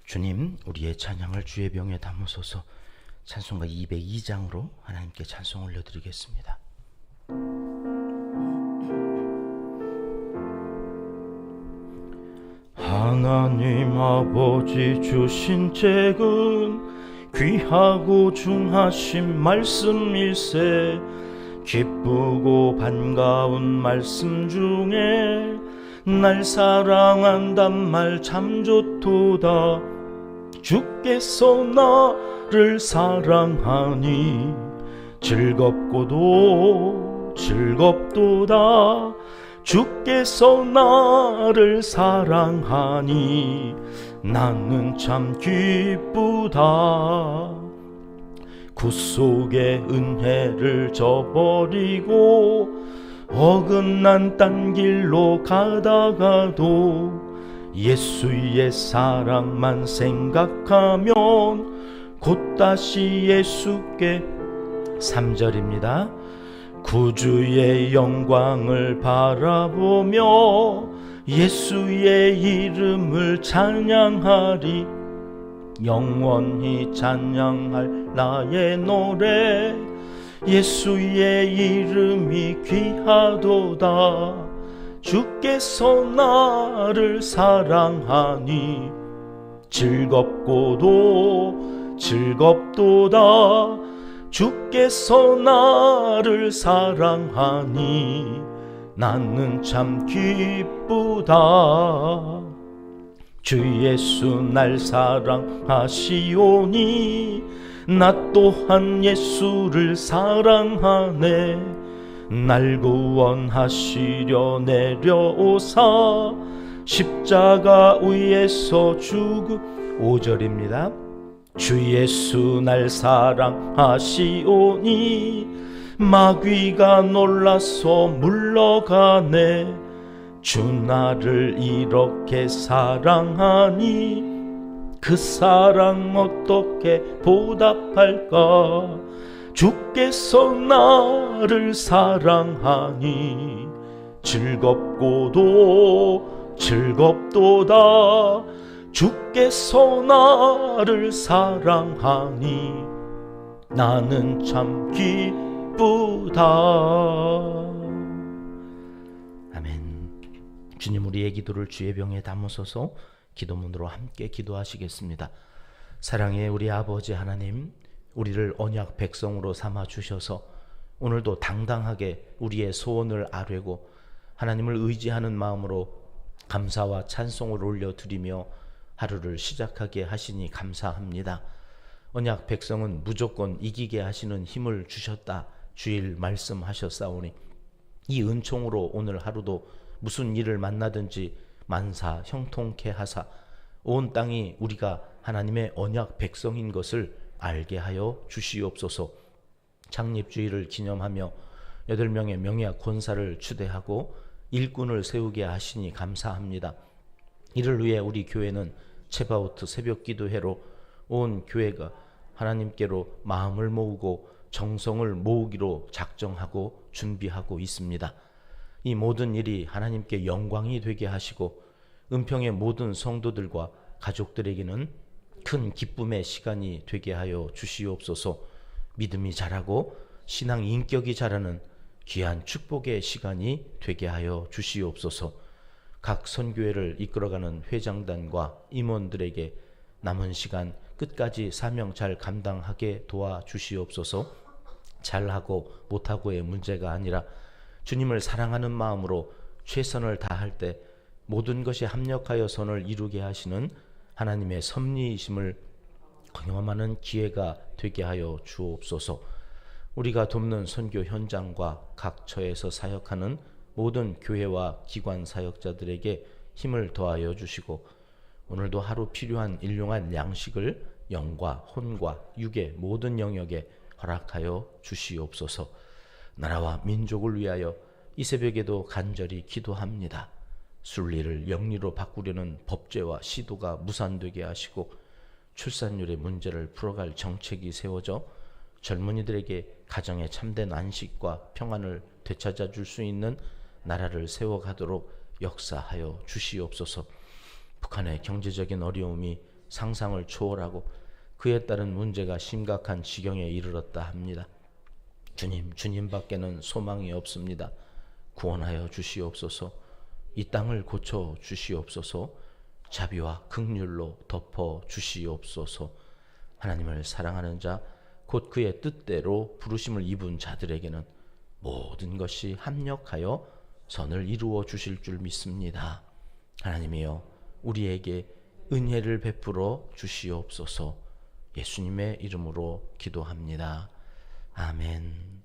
주님, 우리의 찬양을 주의 병에 담으소서. 찬송가 202장으로 하나님께 찬송 올려드리겠습니다. 하나님 아버지 주신 책은 귀하고 중하신 말씀일세. 기쁘고 반가운 말씀 중에 날 사랑한단 말 참 좋도다. 주께서 나를 사랑하니 즐겁고도 즐겁도다. 주께서 나를 사랑하니 나는 참 기쁘다. 구속의 은혜를 저버리고 어긋난 딴 길로 가다가도 예수의 사랑만 생각하면 곧 다시 예수께 3절입니다. 구주의 영광을 바라보며 예수의 이름을 찬양하리. 영원히 찬양할 나의 노래 예수의 이름이 귀하도다. 주께서 나를 사랑하니 즐겁고도 즐겁도다. 주께서 나를 사랑하니 나는 참 기쁘다. 주 예수 날 사랑하시오니 나 또한 예수를 사랑하네. 날 구원하시려 내려오사 십자가 위에서 죽으 5절입니다. 주 예수 날 사랑하시오니 마귀가 놀라서 물러가네. 주 나를 이렇게 사랑하니 그 사랑 어떻게 보답할까. 주께서 나를 사랑하니 즐겁고도 즐겁도다. 주께서 나를 사랑하니 나는 참 기쁘다. 아멘. 주님, 우리의 기도를 주의 병에 담으소서. 기도문으로 함께 기도하시겠습니다. 사랑의 우리 아버지 하나님, 우리를 언약 백성으로 삼아 주셔서 오늘도 당당하게 우리의 소원을 아뢰고 하나님을 의지하는 마음으로 감사와 찬송을 올려드리며 하루를 시작하게 하시니 감사합니다. 언약 백성은 무조건 이기게 하시는 힘을 주셨다 주일 말씀하셨사오니 이 은총으로 오늘 하루도 무슨 일을 만나든지 만사 형통케 하사 온 땅이 우리가 하나님의 언약 백성인 것을 알게 하여 주시옵소서. 창립주의를 기념하며 8명의 명예학 권사를 추대하고 일꾼을 세우게 하시니 감사합니다. 이를 위해 우리 교회는 체바우트 새벽기도회로 온 교회가 하나님께로 마음을 모으고 정성을 모으기로 작정하고 준비하고 있습니다. 이 모든 일이 하나님께 영광이 되게 하시고 은평의 모든 성도들과 가족들에게는 큰 기쁨의 시간이 되게 하여 주시옵소서. 믿음이 자라고 신앙 인격이 자라는 귀한 축복의 시간이 되게 하여 주시옵소서. 각 선교회를 이끌어가는 회장단과 임원들에게 남은 시간 끝까지 사명 잘 감당하게 도와주시옵소서. 잘하고 못하고의 문제가 아니라 주님을 사랑하는 마음으로 최선을 다할 때 모든 것이 합력하여 선을 이루게 하시는 하나님의 섭리이심을 경험하는 기회가 되게 하여 주옵소서. 우리가 돕는 선교 현장과 각 처에서 사역하는 모든 교회와 기관 사역자들에게 힘을 더하여 주시고 오늘도 하루 필요한 일용할 양식을 영과 혼과 육의 모든 영역에 허락하여 주시옵소서. 나라와 민족을 위하여 이 새벽에도 간절히 기도합니다. 순리를 영리로 바꾸려는 법제와 시도가 무산되게 하시고 출산율의 문제를 풀어갈 정책이 세워져 젊은이들에게 가정의 참된 안식과 평안을 되찾아 줄 수 있는 나라를 세워가도록 역사하여 주시옵소서. 북한의 경제적인 어려움이 상상을 초월하고 그에 따른 문제가 심각한 지경에 이르렀다 합니다. 주님밖에는 소망이 없습니다. 구원하여 주시옵소서. 이 땅을 고쳐 주시옵소서. 자비와 긍휼로 덮어 주시옵소서. 하나님을 사랑하는 자, 곧 그의 뜻대로 부르심을 입은 자들에게는 모든 것이 합력하여 선을 이루어 주실 줄 믿습니다. 하나님이여, 우리에게 은혜를 베풀어 주시옵소서. 예수님의 이름으로 기도합니다. 아멘.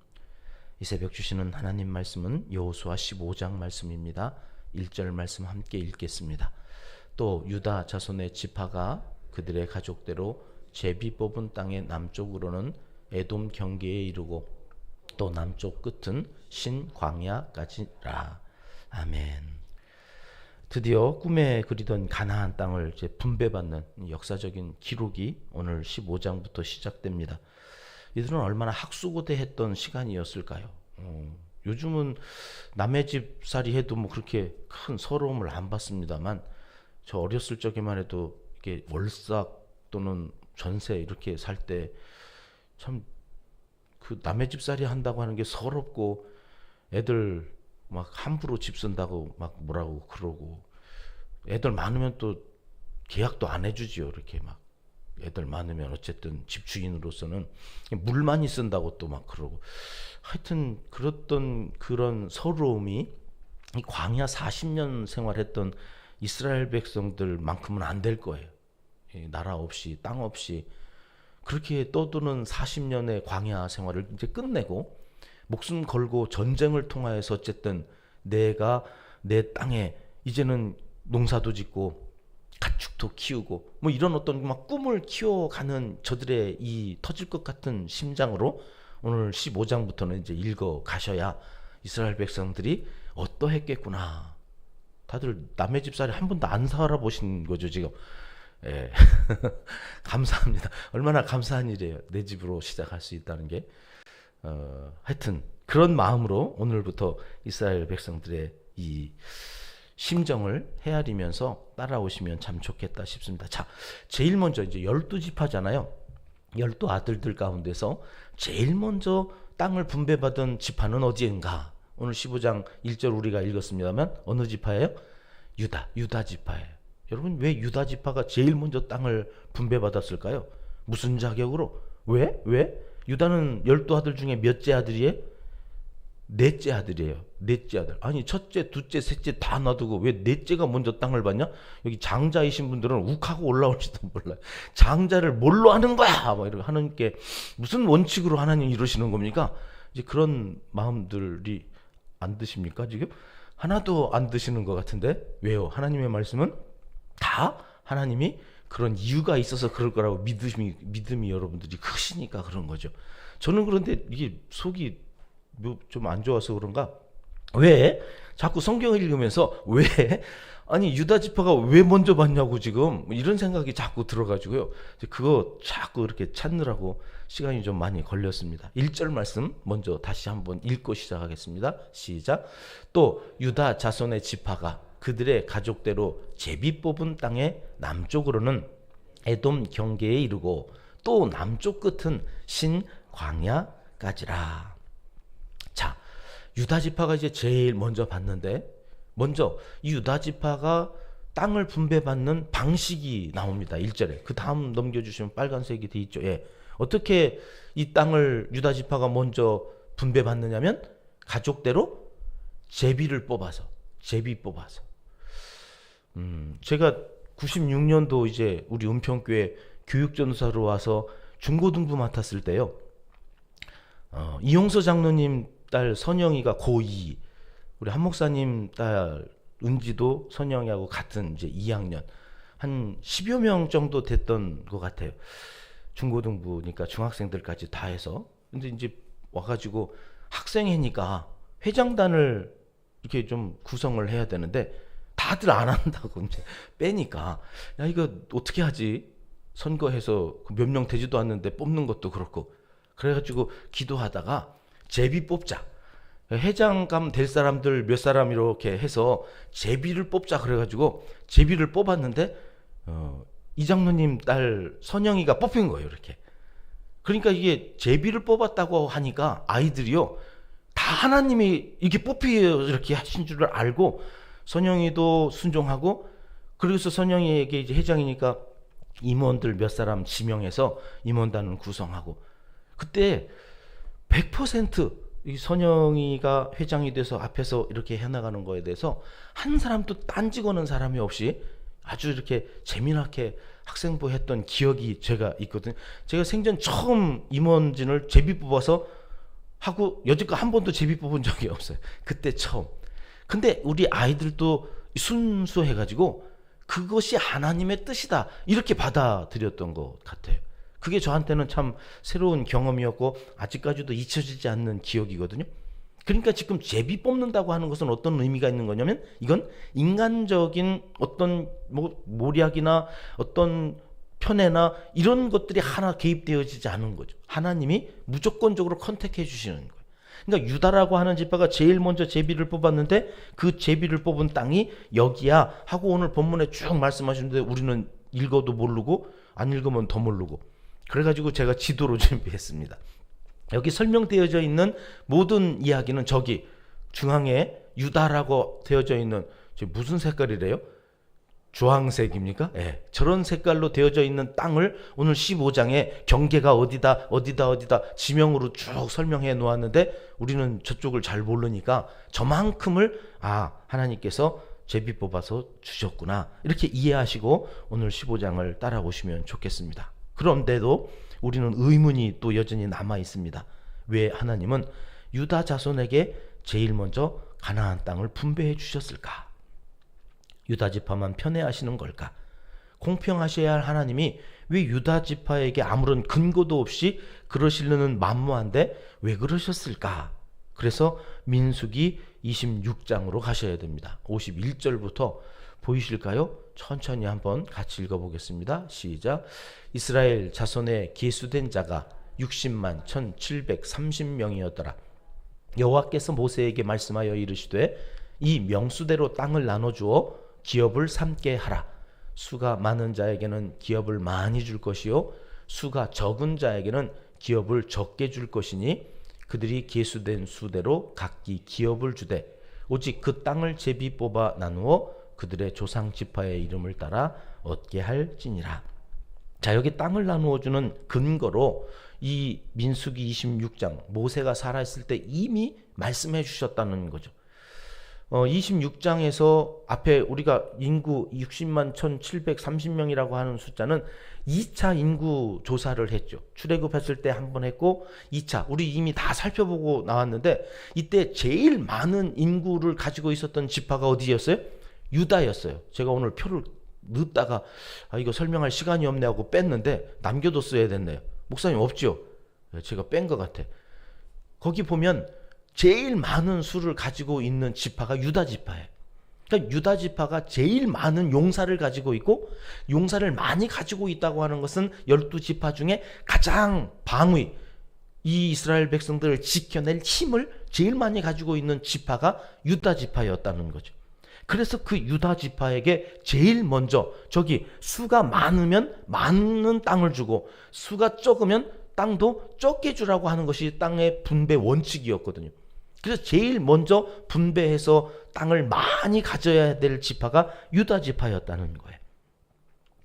이 새벽 주시는 하나님 말씀은 여호수아 15장 말씀입니다. 1절 말씀 함께 읽겠습니다. 또 유다 자손의 지파가 그들의 가족대로 제비 뽑은 땅의 남쪽으로는 에돔 경계에 이르고 또 남쪽 끝은 신 광야까지라. 아멘. 드디어 꿈에 그리던 가나안 땅을 이제 분배받는 역사적인 기록이 오늘 15장부터 시작됩니다. 이들은 얼마나 학수고대했던 시간이었을까요? 요즘은 남의 집 살이 해도 뭐 그렇게 큰 서러움을 안 받습니다만, 저 어렸을 적에만 해도 이게 월삭 또는 전세 이렇게 살 때 참 그 남의 집 살이 한다고 하는 게 서럽고, 애들 막 함부로 집 쓴다고 막 뭐라고 그러고, 애들 많으면 또 계약도 안 해주지요. 이렇게 막 애들 많으면 어쨌든 집주인으로서는 물 많이 쓴다고 또 막 그러고, 하여튼 그런 서러움이 이 광야 40년 생활했던 이스라엘 백성들만큼은 안 될 거예요. 나라 없이 땅 없이 그렇게 떠도는 40년의 광야 생활을 이제 끝내고 목숨 걸고 전쟁을 통하여서 어쨌든 내가 내 땅에 이제는 농사도 짓고 가축도 키우고 뭐 이런 어떤 막 꿈을 키워가는 저들의 이 터질 것 같은 심장으로 오늘 15장부터는 이제 읽어 가셔야 이스라엘 백성들이 어떠했겠구나. 다들 남의 집살이 한 번도 안 살아보신 거죠 지금. 예. 감사합니다. 얼마나 감사한 일이에요. 내 집으로 시작할 수 있다는 게. 하여튼 그런 마음으로 오늘부터 이스라엘 백성들의 이 심정을 헤아리면서 따라오시면 참 좋겠다 싶습니다. 자, 제일 먼저 이제 12지파잖아요. 12아들들 가운데서 제일 먼저 땅을 분배받은 지파는 어디인가? 오늘 15장 1절 우리가 읽었습니다만 어느 지파예요? 유다 지파예요. 여러분, 왜 유다 지파가 제일 먼저 땅을 분배받았을까요? 무슨 자격으로? 왜? 유다는 12아들 중에 몇째 아들이에요? 넷째 아들이에요. 넷째 아들. 아니 첫째, 둘째, 셋째 다 놔두고 왜 넷째가 먼저 땅을 받냐? 여기 장자이신 분들은 욱하고 올라올지도 몰라요. 장자를 뭘로 하는 거야? 막 이렇게 하나님께 무슨 원칙으로 하나님 이러시는 겁니까? 이제 그런 마음들이 안 드십니까 지금? 하나도 안 드시는 것 같은데 왜요? 하나님의 말씀은 다 하나님이 그런 이유가 있어서 그럴 거라고 믿음이 여러분들이 크시니까 그런 거죠. 저는 그런데 이게 속이 좀 안 좋아서 그런가? 왜? 자꾸 성경을 읽으면서 왜? 아니 유다 지파가 왜 먼저 받냐고 지금 이런 생각이 자꾸 들어가지고요. 그거 자꾸 이렇게 찾느라고 시간이 좀 많이 걸렸습니다. 1절 말씀 먼저 다시 한번 읽고 시작하겠습니다. 시작. 또 유다 자손의 지파가 그들의 가족대로 제비 뽑은 땅의 남쪽으로는 에돔 경계에 이르고 또 남쪽 끝은 신 광야까지라. 자, 유다 지파가 이제 제일 먼저 받는데, 먼저 이 유다 지파가 땅을 분배받는 방식이 나옵니다. 1절에. 그 다음 넘겨주시면 빨간색이 돼 있죠. 예. 어떻게 이 땅을 유다 지파가 먼저 분배받느냐면 가족대로 제비 뽑아서. 제가 96년도 이제 우리 은평교회 교육전사로 와서 중고등부 맡았을 때요. 이용서 장로님 딸 선영이가 고2, 우리 한 목사님 딸 은지도 선영이하고 같은 이제 2학년, 한 10여 명 정도 됐던 것 같아요. 중고등부니까 중학생들까지 다 해서. 근데 이제 와가지고 학생회니까 회장단을 이렇게 좀 구성을 해야 되는데 다들 안 한다고 이제 빼니까, 야 이거 어떻게 하지? 선거해서 몇 명 되지도 않는데 뽑는 것도 그렇고, 그래가지고 기도하다가 제비 뽑자. 회장감 될 사람들 몇 사람 이렇게 해서 제비를 뽑자 그래가지고 제비를 뽑았는데 이 장로님 딸 선영이가 뽑힌 거예요. 이렇게. 그러니까 이게 제비를 뽑았다고 하니까 아이들이요, 다 하나님이 이렇게 뽑히어 이렇게 하신 줄을 알고 선영이도 순종하고, 그래서 선영이에게 이제 회장이니까 임원들 몇 사람 지명해서 임원단을 구성하고, 그때 100% 선영이가 회장이 돼서 앞에서 이렇게 해나가는 거에 대해서 한 사람도 딴지 거는 사람이 없이 아주 이렇게 재미나게 학생부 했던 기억이 제가 있거든요. 제가 생전 처음 임원진을 제비 뽑아서 하고 여지껏 한 번도 제비 뽑은 적이 없어요. 그때 처음. 근데 우리 아이들도 순수해가지고 그것이 하나님의 뜻이다 이렇게 받아들였던 것 같아요. 그게 저한테는 참 새로운 경험이었고 아직까지도 잊혀지지 않는 기억이거든요. 그러니까 지금 제비 뽑는다고 하는 것은 어떤 의미가 있는 거냐면, 이건 인간적인 어떤 모략이나 어떤 편애나 이런 것들이 하나 개입되어지지 않은 거죠. 하나님이 무조건적으로 컨택해 주시는 거예요. 그러니까 유다라고 하는 지파가 제일 먼저 제비를 뽑았는데 그 제비를 뽑은 땅이 여기야 하고 오늘 본문에 쭉 말씀하시는데 우리는 읽어도 모르고 안 읽으면 더 모르고, 그래가지고 제가 지도로 준비했습니다. 여기 설명되어져 있는 모든 이야기는 저기 중앙에 유다라고 되어져 있는, 무슨 색깔이래요? 주황색입니까? 네, 저런 색깔로 되어져 있는 땅을 오늘 15장에 경계가 어디다 지명으로 쭉 설명해 놓았는데 우리는 저쪽을 잘 모르니까 저만큼을 하나님께서 제비 뽑아서 주셨구나 이렇게 이해하시고 오늘 15장을 따라오시면 좋겠습니다. 그런데도 우리는 의문이 또 여전히 남아 있습니다. 왜 하나님은 유다 자손에게 제일 먼저 가나안 땅을 분배해 주셨을까? 유다 지파만 편애하시는 걸까? 공평하셔야 할 하나님이 왜 유다 지파에게 아무런 근거도 없이 그러시려는 만무한데 왜 그러셨을까? 그래서 민수기 26장으로 가셔야 됩니다. 51절부터 보이실까요? 천천히 한번 같이 읽어보겠습니다. 시작. 이스라엘 자손의 계수된 자가 60만 1730명이었더라. 여호와께서 모세에게 말씀하여 이르시되 이 명수대로 땅을 나눠주어 기업을 삼게 하라. 수가 많은 자에게는 기업을 많이 줄 것이요 수가 적은 자에게는 기업을 적게 줄 것이니 그들이 계수된 수대로 각기 기업을 주되 오직 그 땅을 제비 뽑아 나누어 그들의 조상 지파의 이름을 따라 얻게 할지니라. 자, 여기 땅을 나누어 주는 근거로 이 민수기 26장 모세가 살아있을 때 이미 말씀해 주셨다는 거죠. 26장에서 앞에 우리가 인구 60만 1730명이라고 하는 숫자는 2차 인구 조사를 했죠. 출애굽했을 때 한 번 했고 2차 우리 이미 다 살펴보고 나왔는데 이때 제일 많은 인구를 가지고 있었던 지파가 어디였어요? 유다였어요. 제가 오늘 표를 넣다가 이거 설명할 시간이 없네 하고 뺐는데 남겨뒀어야 됐네요. 목사님 없죠? 제가 뺀 것 같아. 거기 보면 제일 많은 수를 가지고 있는 지파가 유다 지파예요. 그러니까 유다 지파가 제일 많은 용사를 가지고 있고, 용사를 많이 가지고 있다고 하는 것은 12지파 중에 가장 방위, 이 이스라엘 백성들을 지켜낼 힘을 제일 많이 가지고 있는 지파가 유다 지파였다는 거죠. 그래서 그 유다 지파에게 제일 먼저 저기 수가 많으면 많은 땅을 주고 수가 적으면 땅도 적게 주라고 하는 것이 땅의 분배 원칙이었거든요. 그래서 제일 먼저 분배해서 땅을 많이 가져야 될 지파가 유다 지파였다는 거예요.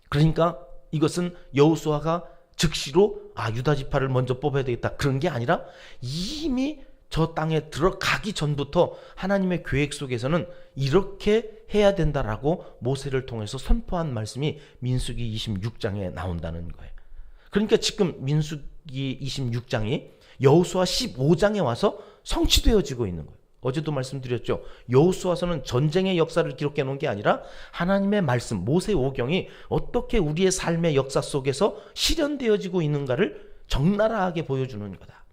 그러니까 이것은 여호수아가 즉시로 유다 지파를 먼저 뽑아야 되겠다 그런 게 아니라 이미 저 땅에 들어가기 전부터 하나님의 계획 속에서는 이렇게 해야 된다라고 모세를 통해서 선포한 말씀이 민수기 26장에 나온다는 거예요. 그러니까 지금 민수기 26장이 여호수아 15장에 와서 성취되어지고 있는 거예요. 어제도 말씀드렸죠. 여호수아서는 전쟁의 역사를 기록해 놓은 게 아니라 하나님의 말씀, 모세 오경이 어떻게 우리의 삶의 역사 속에서 실현되어지고 있는가를 적나라하게 보여주는 거다.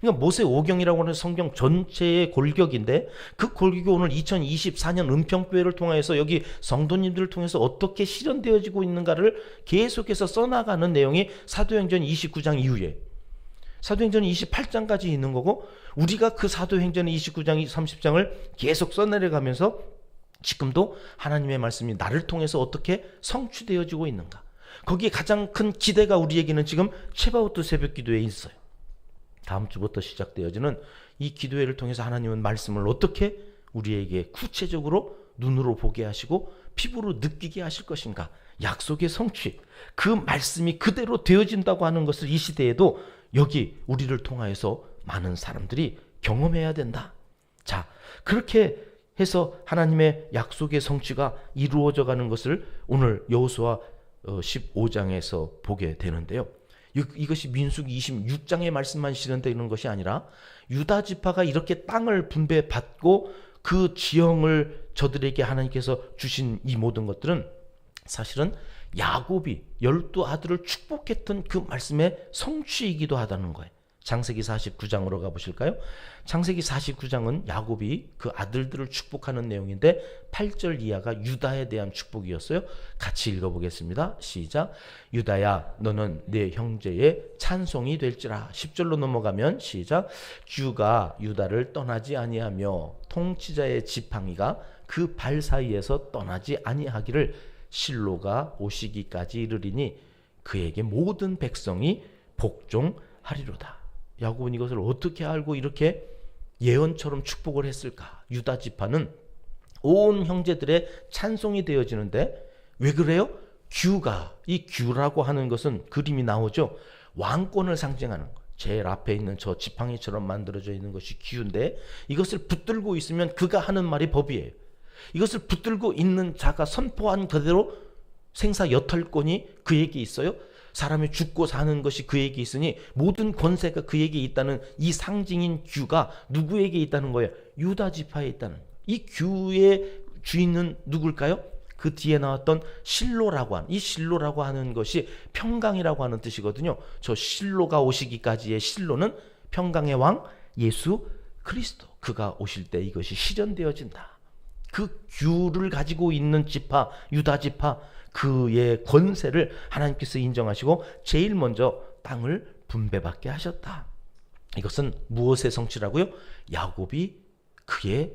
그러니까 모세 오경이라고 하는 성경 전체의 골격인데 그 골격이 오늘 2024년 은평교회를 통해서 여기 성도님들을 통해서 어떻게 실현되어지고 있는가를 계속해서 써나가는 내용이 사도행전 29장 이후에 사도행전 28장까지 있는 거고, 우리가 그 사도행전 29장, 30장을 계속 써내려가면서 지금도 하나님의 말씀이 나를 통해서 어떻게 성취되어지고 있는가, 거기에 가장 큰 기대가 우리에게는 지금 체바오트 새벽 기도에 있어요. 다음 주부터 시작되어지는 이 기도회를 통해서 하나님은 말씀을 어떻게 우리에게 구체적으로 눈으로 보게 하시고 피부로 느끼게 하실 것인가. 약속의 성취, 그 말씀이 그대로 되어진다고 하는 것을 이 시대에도 여기 우리를 통하여서 많은 사람들이 경험해야 된다. 자, 그렇게 해서 하나님의 약속의 성취가 이루어져 가는 것을 오늘 여호수아 15장에서 보게 되는데요. 이것이 민수기 26장의 말씀만 실현되는 것이 아니라 유다 지파가 이렇게 땅을 분배받고 그 지형을 저들에게 하나님께서 주신 이 모든 것들은 사실은 야곱이 12아들을 축복했던 그 말씀의 성취이기도 하다는 거예요. 창세기 49장으로 가보실까요? 창세기 49장은 야곱이 그 아들들을 축복하는 내용인데 8절 이하가 유다에 대한 축복이었어요. 같이 읽어보겠습니다. 시작. 유다야 너는 내 형제의 찬송이 될지라. 10절로 넘어가면 시작. 주가 유다를 떠나지 아니하며 통치자의 지팡이가 그 발 사이에서 떠나지 아니하기를 실로가 오시기까지 이르리니 그에게 모든 백성이 복종하리로다. 야곱은 이것을 어떻게 알고 이렇게 예언처럼 축복을 했을까? 유다 지파는 온 형제들의 찬송이 되어지는데 왜 그래요? 규가, 이 규라고 하는 것은 그림이 나오죠. 왕권을 상징하는 것. 제일 앞에 있는 저 지팡이처럼 만들어져 있는 것이 규인데 이것을 붙들고 있으면 그가 하는 말이 법이에요. 이것을 붙들고 있는 자가 선포한 그대로 생사 여탈권이 그에게 있어요. 사람이 죽고 사는 것이 그에게 있으니 모든 권세가 그에게 있다는 이 상징인 규가 누구에게 있다는 거예요? 유다 지파에 있다는. 이 규의 주인은 누굴까요? 그 뒤에 나왔던 실로라고 하는, 이 실로라고 하는 것이 평강이라고 하는 뜻이거든요. 저 실로가 오시기까지의 실로는 평강의 왕 예수 그리스도. 그가 오실 때 이것이 실현되어진다. 그 규를 가지고 있는 지파, 유다 지파, 그의 권세를 하나님께서 인정하시고 제일 먼저 땅을 분배받게 하셨다. 이것은 무엇의 성취라고요? 야곱이 그의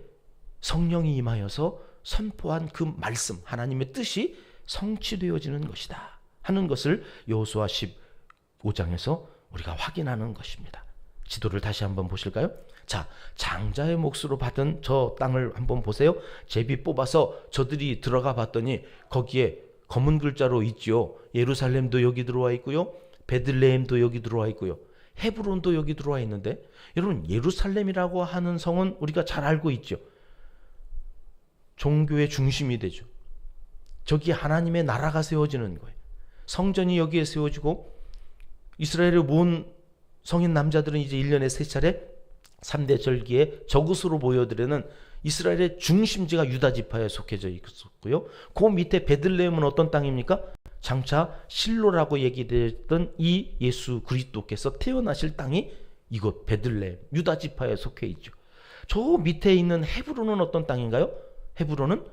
성령이 임하여서 선포한 그 말씀, 하나님의 뜻이 성취되어지는 것이다 하는 것을 여호수아 15장에서 우리가 확인하는 것입니다. 지도를 다시 한번 보실까요? 자, 장자의 몫으로 받은 저 땅을 한번 보세요. 제비 뽑아서 저들이 들어가 봤더니 거기에 검은 글자로 있죠. 예루살렘도 여기 들어와 있고요. 베들레헴도 여기 들어와 있고요. 헤브론도 여기 들어와 있는데 여러분, 예루살렘이라고 하는 성은 우리가 잘 알고 있죠. 종교의 중심이 되죠. 저기 하나님의 나라가 세워지는 거예요. 성전이 여기에 세워지고 이스라엘의 모은 성인 남자들은 이제 1년에 3차례 3대 절기에 저것으로 보여드리는 이스라엘의 중심지가 유다 지파에 속해져 있었고요. 그 밑에 베들레헴은 어떤 땅입니까? 장차 실로라고 얘기됐던 이 예수 그리스도께서 태어나실 땅이 이곳 베들레헴 유다 지파에 속해 있죠. 저 밑에 있는 헤브론은 어떤 땅인가요? 헤브론은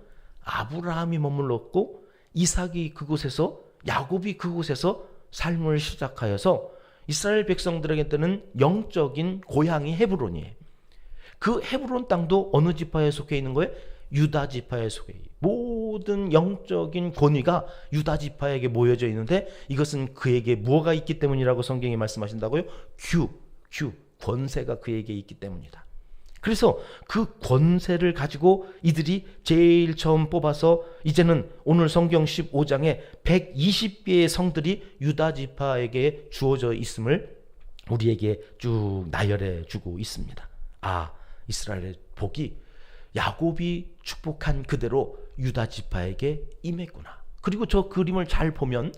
아브라함이 머물렀고 이삭이 그곳에서, 야곱이 그곳에서 삶을 시작하여서 이스라엘 백성들에게는 영적인 고향이 헤브론이에요. 그 헤브론 땅도 어느 지파에 속해 있는 거예요? 유다 지파에 속해 있어요. 모든 영적인 권위가 유다 지파에게 모여져 있는데 이것은 그에게 무엇가 있기 때문이라고 성경이 말씀하신다고요? 권세가 그에게 있기 때문이다. 그래서 그 권세를 가지고 이들이 제일 처음 뽑아서 이제는 오늘 성경 15장에 120개의 성들이 유다 지파에게 주어져 있음을 우리에게 쭉 나열해 주고 있습니다. 아, 이스라엘의 복이 야곱이 축복한 그대로 유다 지파에게 임했구나. 그리고 저 그림을 잘 보면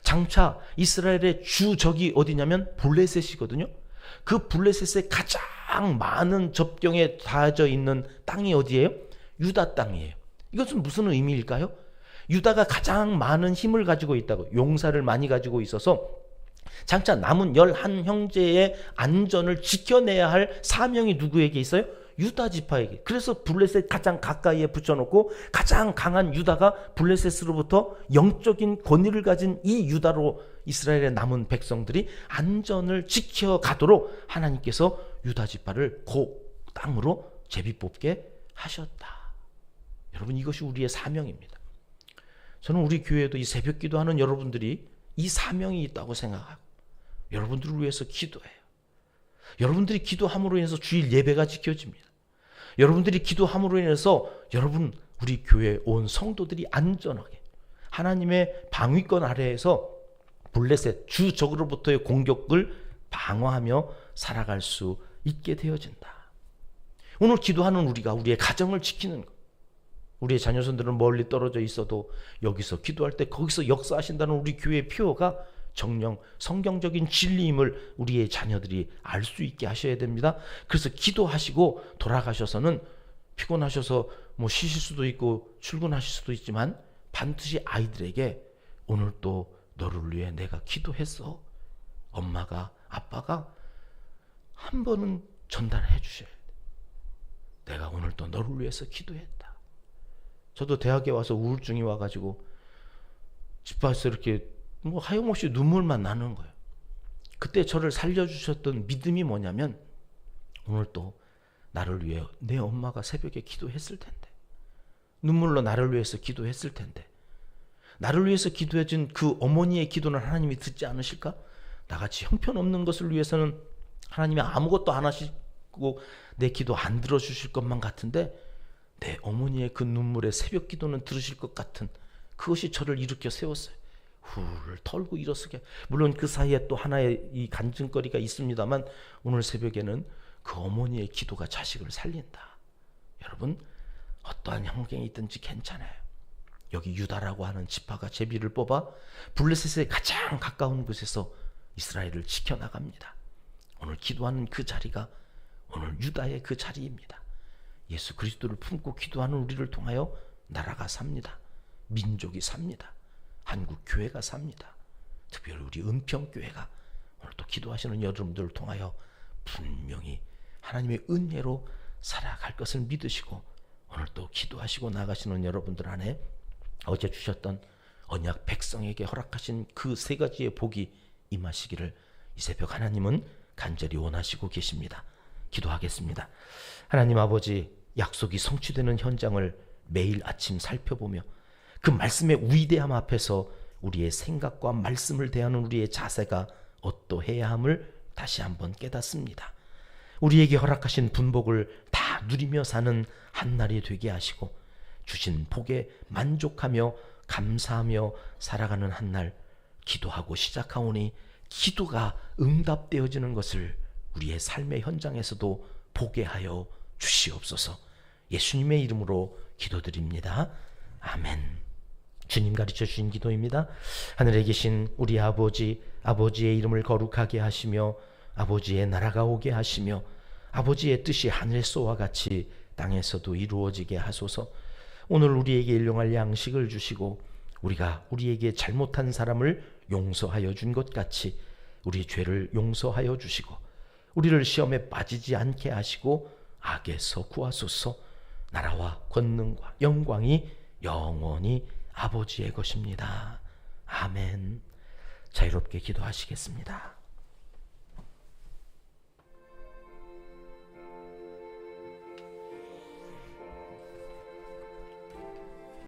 장차 이스라엘의 주적이 어디냐면 블레셋이거든요. 그 블레셋의 가장 많은 접경에 닿아져 있는 땅이 어디예요? 유다 땅이에요. 이것은 무슨 의미일까요? 유다가 가장 많은 힘을 가지고 있다고, 용사를 많이 가지고 있어서 장차 남은 11형제의 안전을 지켜내야 할 사명이 누구에게 있어요? 유다 지파에게. 그래서 블레셋 가장 가까이에 붙여놓고 가장 강한 유다가 블레셋으로부터 영적인 권위를 가진 이 유다로 이스라엘의 남은 백성들이 안전을 지켜가도록 하나님께서 유다 지파를 그 땅으로 제비 뽑게 하셨다. 여러분, 이것이 우리의 사명입니다. 저는 우리 교회도 이 새벽 기도하는 여러분들이 이 사명이 있다고 생각하고 여러분들을 위해서 기도해요. 여러분들이 기도함으로 인해서 주일 예배가 지켜집니다. 여러분들이 기도함으로 인해서 여러분 우리 교회 온 성도들이 안전하게 하나님의 방위권 아래에서 블레셋 주적으로부터의 공격을 방어하며 살아갈 수 있게 되어진다. 오늘 기도하는 우리가 우리의 가정을 지키는 것, 우리의 자녀손들은 멀리 떨어져 있어도 여기서 기도할 때 거기서 역사하신다는 우리 교회의 표어가 정령 성경적인 진리임을 우리의 자녀들이 알 수 있게 하셔야 됩니다. 그래서 기도하시고 돌아가셔서는 피곤하셔서 뭐 쉬실 수도 있고 출근하실 수도 있지만 반드시 아이들에게 오늘 또 너를 위해 내가 기도했어. 엄마가 아빠가 한 번은 전달해 주셔야 돼. 내가 오늘 또 너를 위해서 기도했다. 저도 대학에 와서 우울증이 와가지고 집 밖에서 이렇게 뭐 하염없이 눈물만 나는 거예요. 그때 저를 살려주셨던 믿음이 뭐냐면 오늘 또 나를 위해 내 엄마가 새벽에 기도했을 텐데, 눈물로 나를 위해서 기도했을 텐데, 나를 위해서 기도해준 그 어머니의 기도는 하나님이 듣지 않으실까? 나같이 형편없는 것을 위해서는 하나님이 아무것도 안 하시고 내 기도 안 들어주실 것만 같은데 내 어머니의 그 눈물의 새벽 기도는 들으실 것 같은, 그것이 저를 일으켜 세웠어요. 훌 털고 일어서게. 물론 그 사이에 또 하나의 이 간증거리가 있습니다만 오늘 새벽에는 그 어머니의 기도가 자식을 살린다. 여러분, 어떠한 형경이 있든지 괜찮아요. 여기 유다라고 하는 지파가 제비를 뽑아 블레셋에 가장 가까운 곳에서 이스라엘을 지켜나갑니다. 오늘 기도하는 그 자리가 오늘 유다의 그 자리입니다. 예수 그리스도를 품고 기도하는 우리를 통하여 나라가 삽니다. 민족이 삽니다. 한국 교회가 삽니다. 특별히 우리 은평교회가 오늘 또 기도하시는 여러분들을 통하여 분명히 하나님의 은혜로 살아갈 것을 믿으시고 오늘 또 기도하시고 나가시는 여러분들 안에 어제 주셨던 언약 백성에게 허락하신 그 세 가지의 복이 임하시기를 이 새벽 하나님은 간절히 원하시고 계십니다. 기도하겠습니다. 하나님 아버지, 약속이 성취되는 현장을 매일 아침 살펴보며 그 말씀의 위대함 앞에서 우리의 생각과 말씀을 대하는 우리의 자세가 어떠해야 함을 다시 한번 깨닫습니다. 우리에게 허락하신 분복을 다 누리며 사는 한날이 되게 하시고 주신 복에 만족하며 감사하며 살아가는 한날 기도하고 시작하오니 기도가 응답되어지는 것을 우리의 삶의 현장에서도 보게 하여 주시옵소서. 예수님의 이름으로 기도드립니다. 아멘. 주님 가르쳐 주신 기도입니다. 하늘에 계신 우리 아버지, 아버지의 이름을 거룩하게 하시며 아버지의 나라가 오게 하시며 아버지의 뜻이 하늘에서와 같이 땅에서도 이루어지게 하소서. 오늘 우리에게 일용할 양식을 주시고 우리가 우리에게 잘못한 사람을 용서하여 준 것 같이 우리 죄를 용서하여 주시고 우리를 시험에 빠지지 않게 하시고 악에서 구하소서. 나라와 권능과 영광이 영원히 아버지의 것입니다. 아멘. 자유롭게 기도하시겠습니다.